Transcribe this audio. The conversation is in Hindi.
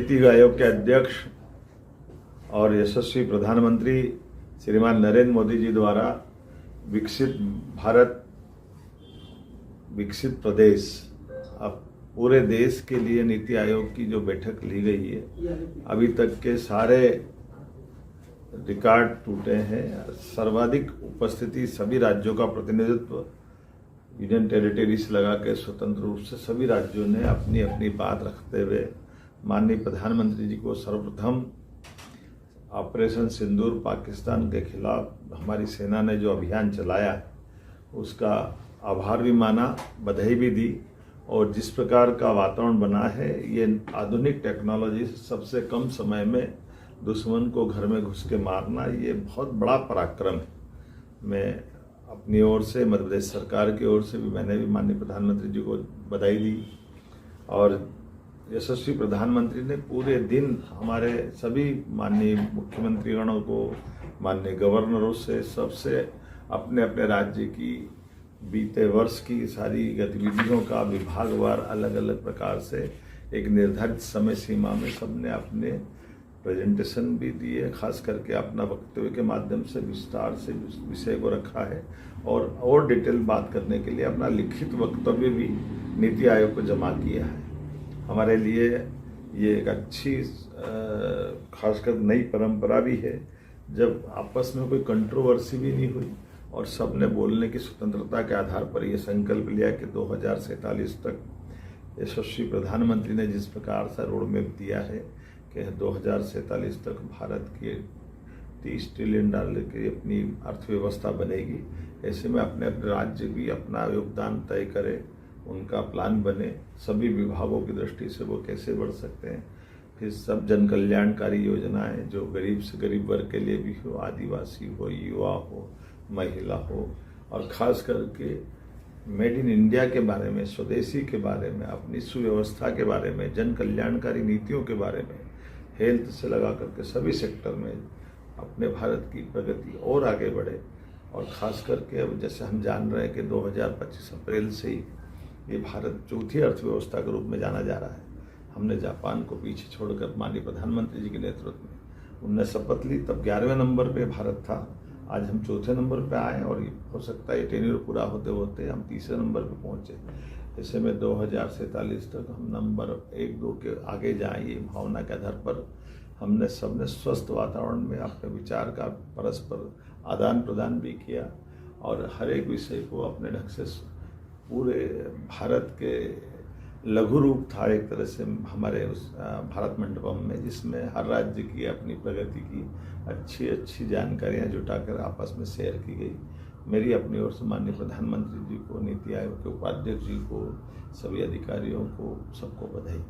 नीति आयोग के अध्यक्ष और यशस्वी प्रधानमंत्री श्रीमान नरेंद्र मोदी जी द्वारा विकसित भारत विकसित प्रदेश, अब पूरे देश के लिए नीति आयोग की जो बैठक ली गई है, अभी तक के सारे रिकॉर्ड टूटे हैं। सर्वाधिक उपस्थिति सभी राज्यों का प्रतिनिधित्व यूनियन टेरिटरीज लगा के स्वतंत्र रूप से सभी राज्यों ने अपनी अपनी बात रखते हुए माननीय प्रधानमंत्री जी को सर्वप्रथम ऑपरेशन सिंदूर पाकिस्तान के खिलाफ हमारी सेना ने जो अभियान चलाया है उसका आभार भी माना, बधाई भी दी। और जिस प्रकार का वातावरण बना है, ये आधुनिक टेक्नोलॉजी से सबसे कम समय में दुश्मन को घर में घुस के मारना, ये बहुत बड़ा पराक्रम है। मैं अपनी ओर से, मध्य प्रदेश सरकार की ओर से भी मैंने भी माननीय प्रधानमंत्री जी को बधाई दी। और यशस्वी प्रधानमंत्री ने पूरे दिन हमारे सभी माननीय मुख्यमंत्रीगणों को, माननीय गवर्नरों से, सबसे अपने अपने राज्य की बीते वर्ष की सारी गतिविधियों का विभागवार अलग अलग प्रकार से एक निर्धारित समय सीमा में सबने अपने प्रेजेंटेशन भी दिए, खास करके अपना वक्तव्य के माध्यम से विस्तार से विषय को रखा है और डिटेल बात करने के लिए अपना लिखित वक्तव्य भी नीति आयोग को जमा किया है। हमारे लिए ये एक अच्छी खासकर नई परंपरा भी है, जब आपस में कोई कंट्रोवर्सी भी नहीं हुई और सबने बोलने की स्वतंत्रता के आधार पर यह संकल्प लिया कि 2047 तक यशस्वी प्रधानमंत्री ने जिस प्रकार से रोड मैप दिया है कि 2047 तक भारत के 30 ट्रिलियन डॉलर की अपनी अर्थव्यवस्था बनेगी, ऐसे में अपने अपने राज्य भी अपना योगदान तय करें, उनका प्लान बने, सभी विभागों की दृष्टि से वो कैसे बढ़ सकते हैं। फिर सब जन कल्याणकारी योजनाएं जो गरीब से गरीब वर्ग के लिए भी हो, आदिवासी हो, युवा हो, महिला हो, और ख़ास करके मेड इन इंडिया के बारे में, स्वदेशी के बारे में, अपनी सुव्यवस्था के बारे में, जन कल्याणकारी नीतियों के बारे में, हेल्थ से लगा करके सभी सेक्टर में अपने भारत की प्रगति और आगे बढ़े। और ख़ास करके अब जैसे हम जान रहे हैं कि 2025 अप्रैल से ही ये भारत चौथी अर्थव्यवस्था के रूप में जाना जा रहा है। हमने जापान को पीछे छोड़कर माननीय प्रधानमंत्री जी के नेतृत्व में उनने शपथ ली, तब 11वें नंबर पे भारत था। आज हम चौथे नंबर पे आए और हो सकता है ये टेन्योर पूरा होते होते हम तीसरे नंबर पे पहुंचे। ऐसे में 2047 तक हम नंबर 1-2 के आगे जाएं, ये भावना के आधार पर हमने सबने स्वस्थ वातावरण में अपने विचार का परस्पर आदान प्रदान भी किया और हर एक विषय को अपने ढंग से पूरे भारत के लघु रूप था एक तरह से हमारे उस भारत मंडपम में, जिसमें हर राज्य की अपनी प्रगति की अच्छी अच्छी जानकारियां जुटाकर आपस में शेयर की गई। मेरी अपनी ओर से माननीय प्रधानमंत्री जी को, नीति आयोग के उपाध्यक्ष जी को, सभी अधिकारियों को, सबको बधाई।